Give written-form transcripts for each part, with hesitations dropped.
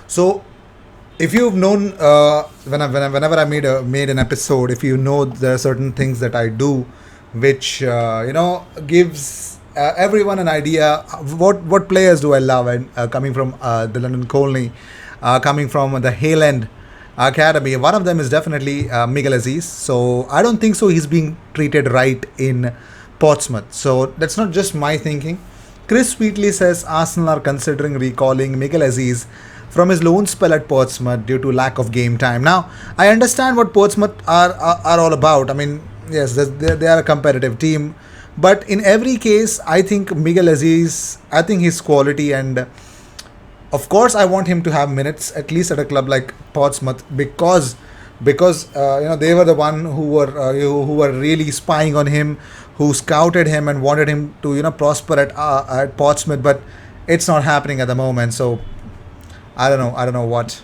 So if you've known whenever I made an episode, if you know there are certain things that I do, which gives everyone an idea what players do I love, and coming from the London Colney, coming from the Hayland Academy. One of them is definitely Miguel Aziz. So I don't think so he's being treated right in Portsmouth. So that's not just my thinking. Chris Wheatley says Arsenal are considering recalling Miguel Aziz from his loan spell at Portsmouth due to lack of game time. Now, I understand what Portsmouth are all about. I mean, yes, they are a competitive team. But in every case, I think Miguel Aziz, I think his quality, and of course I want him to have minutes at least at a club like Portsmouth, because they were the one who were really spying on him, who scouted him and wanted him to prosper at Portsmouth, but it's not happening at the moment. So I don't know what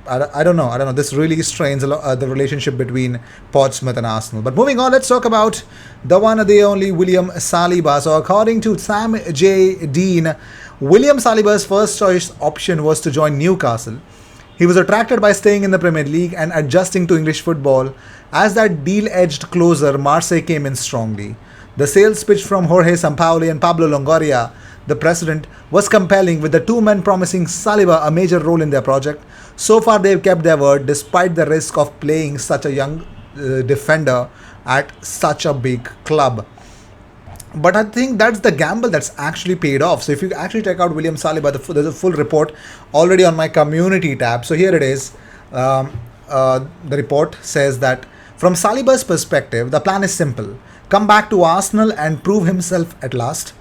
I don't know. I don't know. This really strains the relationship between Portsmouth and Arsenal. But moving on, let's talk about the one, the only William Saliba. So according to Sam J. Dean, William Saliba's first choice option was to join Newcastle. He was attracted by staying in the Premier League and adjusting to English football. As that deal edged closer, Marseille came in strongly. The sales pitch from Jorge Sampaoli and Pablo Longoria, the president, was compelling, with the two men promising Saliba a major role in their project. So far, they've kept their word despite the risk of playing such a young defender at such a big club. But I think that's the gamble that's actually paid off. So if you actually check out William Saliba, there's a full report already on my community tab. So here it is. The report says that from Saliba's perspective, the plan is simple: come back to Arsenal and prove himself at last.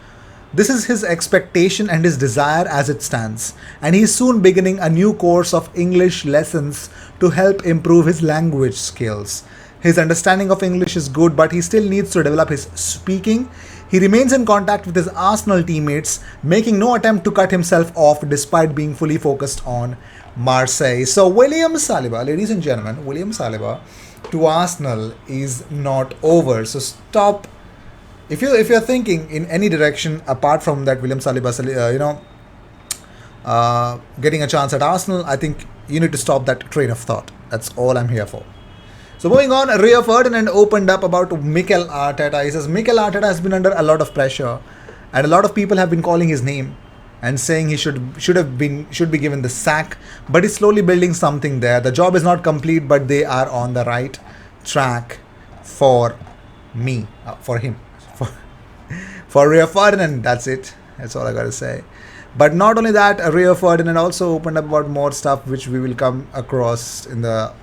This is his expectation and his desire as it stands, and he is soon beginning a new course of English lessons to help improve his language skills. His understanding of English is good, but he still needs to develop his speaking. He remains in contact with his Arsenal teammates, making no attempt to cut himself off despite being fully focused on Marseille. So, William Saliba, ladies and gentlemen, William Saliba to Arsenal is not over. So, stop. If you're thinking in any direction apart from that William Saliba, getting a chance at Arsenal, I think you need to stop that train of thought. That's all I'm here for. So moving on, Rio Ferdinand opened up about Mikel Arteta. He says Mikel Arteta has been under a lot of pressure, and a lot of people have been calling his name and saying he should be given the sack. But he's slowly building something there. The job is not complete, but they are on the right track for for him, for for Rio Ferdinand. That's it. That's all I gotta say. But not only that, Rio Ferdinand also opened up about more stuff which we will come across in the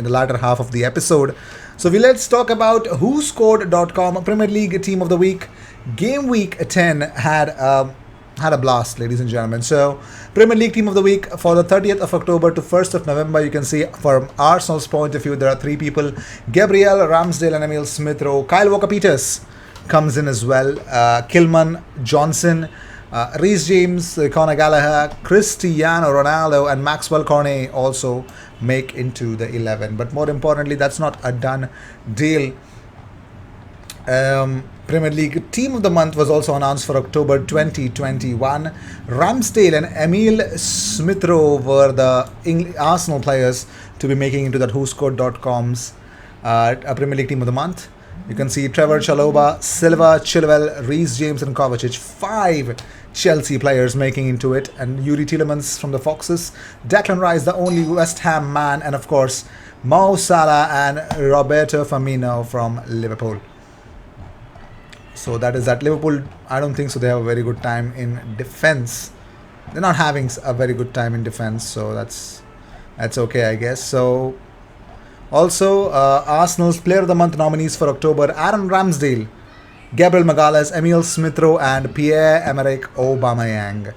latter half of the episode. So let's talk about whoscored.com Premier League Team of the Week. Game week 10 had a blast, ladies and gentlemen. So Premier League Team of the Week for the 30th of October to 1st of November, you can see from Arsenal's point of view, there are three people: Gabriel, Ramsdale and Emil Smith-Rowe. Kyle Walker-Peters comes in as well. Kilman, Johnson, Reece James, Conor Gallagher, Cristiano Ronaldo and Maxwell Cornet also make into the 11. But more importantly, that's not a done deal. Premier League Team of the Month was also announced for October 2021. Ramsdale and Emil Smith-Rowe were the Arsenal players to be making into that whoscored.com's Premier League Team of the Month. You can see Trevor Chalobah, Silva, Chilwell, Reece James and Kovacic. 5 Chelsea players making into it. And Yuri Tielemans from the Foxes. Declan Rice, the only West Ham man. And of course, Mo Salah and Roberto Firmino from Liverpool. So that is that. Liverpool, I don't think so. They have a very good time in defense. They're not having a very good time in defense. So that's okay, I guess. So also, Arsenal's Player of the Month nominees for October: Aaron Ramsdale, Gabriel Magalhaes, Emil Smith-Rowe and Pierre-Emerick Aubameyang.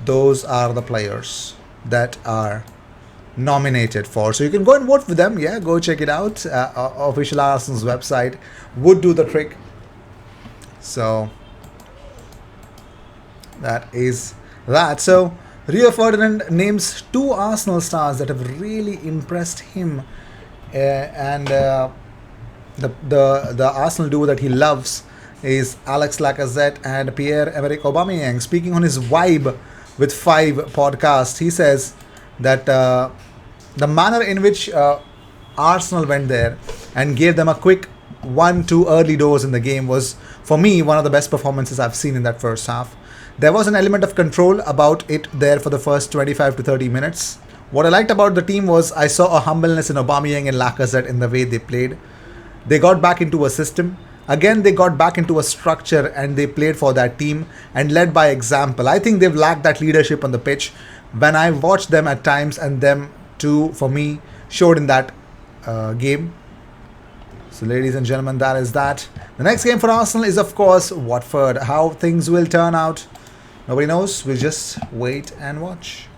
Those are the players that are nominated for. So you can go and vote for them. Yeah, go check it out. Official Arsenal's website would do the trick. So that is that. So Rio Ferdinand names 2 Arsenal stars that have really impressed him, and the Arsenal duo that he loves is Alex Lacazette and Pierre-Emerick Aubameyang. Speaking on his vibe with 5 podcast. He says that the manner in which Arsenal went there and gave them a quick 1-2 early doors in the game was, for me, one of the best performances I've seen in that first half. There was an element of control about it there for the first 25 to 30 minutes. What I liked about the team was I saw a humbleness in Aubameyang and Lacazette in the way they played. They got back into a system. Again, they got back into a structure and they played for that team and led by example. I think they've lacked that leadership on the pitch when I watched them at times, and them too, for me, showed in that game. So, ladies and gentlemen, that is that. The next game for Arsenal is, of course, Watford. How things will turn out, nobody knows. We'll just wait and watch.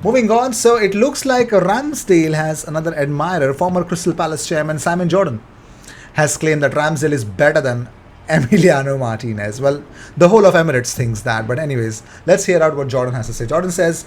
Moving on, so it looks like Ramsdale has another admirer. Former Crystal Palace chairman Simon Jordan has claimed that Ramsdale is better than Emiliano Martinez. Well, the whole of Emirates thinks that. But anyways, let's hear out what Jordan has to say. Jordan says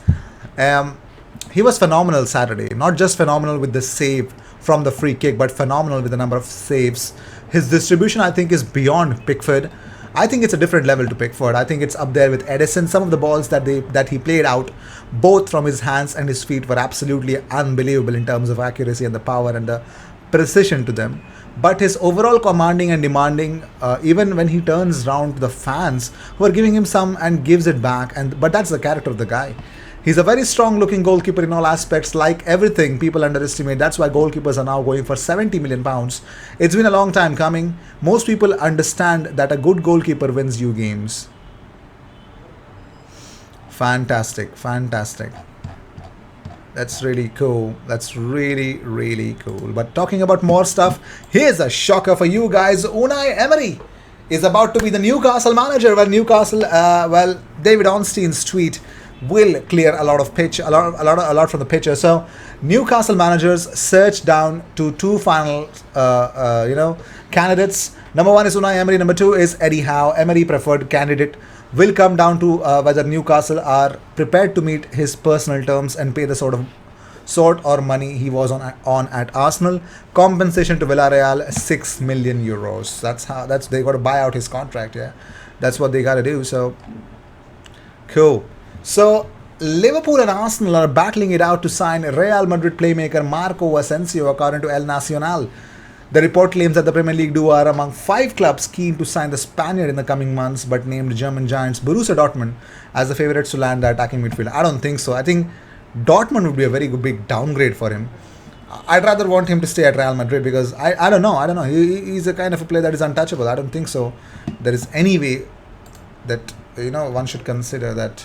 he was phenomenal Saturday. Not just phenomenal with the save from the free kick, but phenomenal with the number of saves. His distribution, I think, is beyond Pickford. I think it's a different level to Pickford. I think it's up there with Edison. Some of the balls that he played out, both from his hands and his feet, were absolutely unbelievable in terms of accuracy and the power and the precision to them. But his overall commanding and demanding, even when he turns round to the fans who are giving him some and gives it back, but that's the character of the guy. He's a very strong looking goalkeeper in all aspects. Like everything, people underestimate. That's why goalkeepers are now going for £70 million. It's been a long time coming. Most people understand that a good goalkeeper wins you games. Fantastic, fantastic. That's really cool. That's really, really cool. But talking about more stuff, here's a shocker for you guys. Unai Emery is about to be the Newcastle manager. Well, Newcastle, David Ornstein's tweet will clear a lot from the picture. So, Newcastle managers search down to 2 final, candidates. Number 1 is Unai Emery. Number 2 is Eddie Howe. Emery preferred candidate will come down to whether Newcastle are prepared to meet his personal terms and pay the sort or money he was on at Arsenal. Compensation to Villarreal, 6 million euros. That's they got to buy out his contract. Yeah, that's what they got to do. So cool. So Liverpool and Arsenal are battling it out to sign Real Madrid playmaker Marco Asensio, according to El Nacional. The report claims that the Premier League duo are among 5 clubs keen to sign the Spaniard in the coming months, but named German giants Borussia Dortmund as the favourites to land the attacking midfielder. I don't think so. I think Dortmund would be a very big downgrade for him. I'd rather want him to stay at Real Madrid because I don't know. He's a kind of a player that is untouchable. I don't think so. There is any way that one should consider that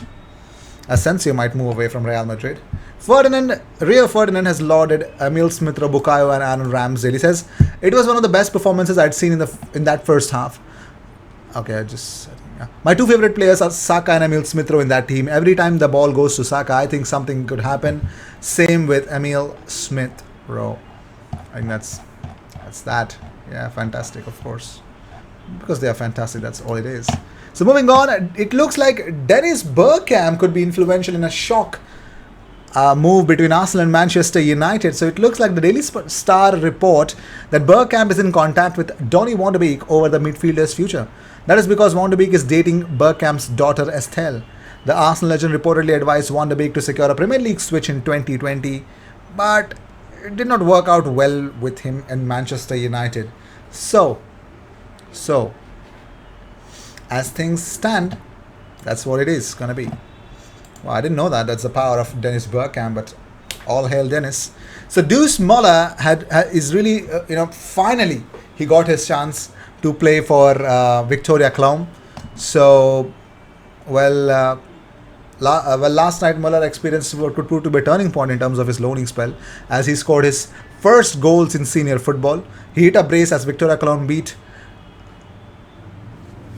Asensio might move away from Real Madrid. Rio Ferdinand has lauded Emil Smith-Rowe, Bukayo and Aaron Ramsdale. He says, it was one of the best performances I'd seen in that first half. Okay, my 2 favorite players are Saka and Emil Smith-Rowe in that team. Every time the ball goes to Saka, I think something could happen. Same with Emil Smith-Rowe. I think that's that. Yeah, fantastic, of course. Because they are fantastic, that's all it is. So moving on, it looks like Dennis Bergkamp could be influential in a shock move between Arsenal and Manchester United. So it looks like the Daily Star report that Bergkamp is in contact with Donny van de Beek over the midfielder's future. That is because Van de Beek is dating Bergkamp's daughter Estelle. The Arsenal legend reportedly advised Van de Beek to secure a Premier League switch in 2020, but it did not work out well with him and Manchester United. So as things stand, that's what it is going to be. Well, I didn't know that. That's the power of Dennis Bergkamp, but all hail Dennis. So Deuce Mola is really, finally he got his chance to play for Victoria Clown. So, last night Muller experienced what could prove to be a turning point in terms of his loaning spell, as he scored his first goals in senior football. He hit a brace as Victoria Clown beat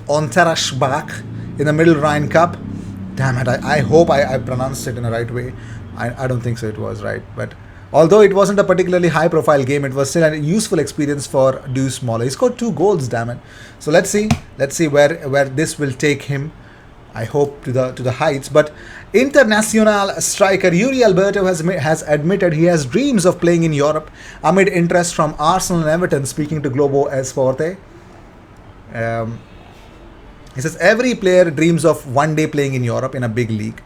Unterschbach in the Middle Rhine Cup. Damn it, I hope I pronounced it in the right way. I don't think so it was right. But although it wasn't a particularly high profile game, it was still a useful experience for Deuce Mola. He scored 2 goals, damn it. So let's see where this will take him. I hope to the heights. But Internacional striker Yuri Alberto has admitted he has dreams of playing in Europe amid interest from Arsenal and Everton, speaking to Globo Esporte. He says every player dreams of one day playing in Europe in a big league.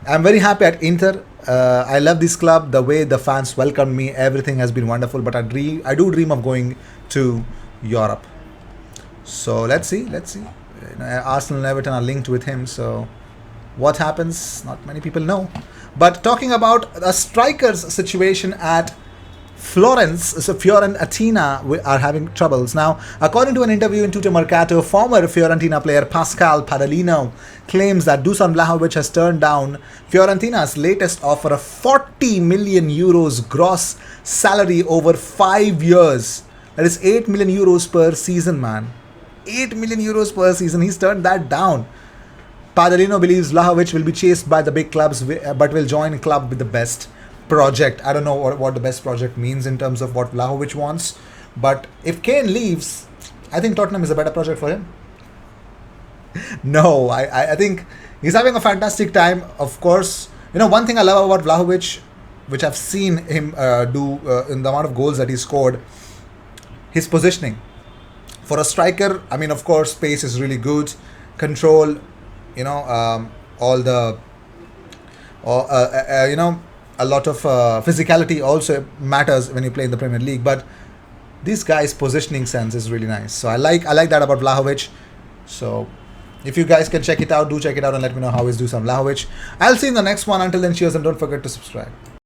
I'm very happy at Inter. I love this club. The way the fans welcomed me, everything has been wonderful. But I do dream of going to Europe. So let's see, let's see. Arsenal and Everton are linked with him. So what happens? Not many people know. But talking about a striker's situation at Florence, so Fiorentina are having troubles. Now, according to an interview in Tutte Mercato, former Fiorentina player Pascal Padalino claims that Dusan Vlahovic has turned down Fiorentina's latest offer of 40 million euros gross salary over 5 years. That is 8 million euros per season, man. 8 million euros per season. He's turned that down. Padalino believes Vlahovic will be chased by the big clubs but will join a club with the best project. I don't know what the best project means in terms of what Vlahovic wants. But if Kane leaves, I think Tottenham is a better project for him. No, I think he's having a fantastic time. Of course, one thing I love about Vlahovic, which I've seen him do in the amount of goals that he scored, his positioning. For a striker, I mean, of course, pace is really good. Control, all the, a lot of physicality also matters when you play in the Premier League. But this guy's positioning sense is really nice. So I like that about Vlahovic. So if you guys can check it out, do check it out and let me know how is Dusan Vlahovic. I'll see you in the next one. Until then, cheers and don't forget to subscribe.